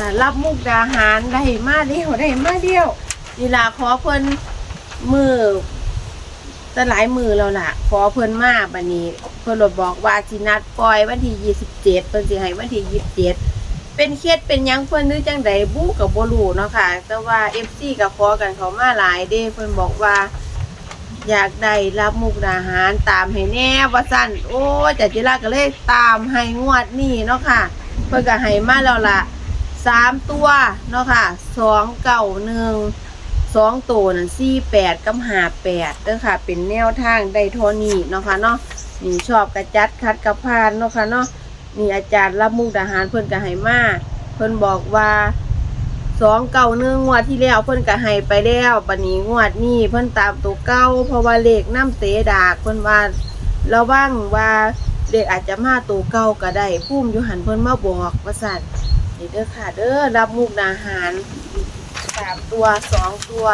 ค่ะรับมุกดาหารได้มาเดียวนี่ล่ะขอเพิ่นมือแต่หลายมือแล้วล่ะขอเพิ่นมาบัดนี้เพิ่นบอกว่าสินัดปล่อยวันที่27เพิ่นสิให้วันที่27เป็นเคสเป็นหยังเพิ่นหรือจังใดบู้ก็บ่รู้เนาะค่ะแต่ว่า FC ก็ขอกันเขามาหลายเด้เพิ่นบอกว่าอยากได้รับมุกดาหารตามให้แน่ว่าซั่นโอ้จัดจิราก็เลยตามให้งวดนี้เนาะค่ะเพิ่นก็ให้มาแล้วล่ะ3ตัวเนาะค่ะ291 2ตัวนั่น48กับ58เด้อค่ะเป็นแนวทางได้เท่านี้เนาะค่ะเนาะนี่ชอบกระจัดคัดกระพานเนาะค่ะเนาะนี่อาจารย์รับมุกดาหารเพิ่นก็ให้มาเพิ่นบอกว่า291งวดที่แล้วเพิ่นก็ให้ไปแล้วบัดนี้งวดนี้เพิ่นตามตัวเก่าเพราะว่าเลขนำเตดากเพิ่นว่าระวังว่าเลขอาจจะมาตัวเก่าก็ได้ภูมิอยู่หันเพิ่นมาบอกว่าซั่นนี่เด้อค่ะเด้อรับมุกดาหาร3ตัว2ตัว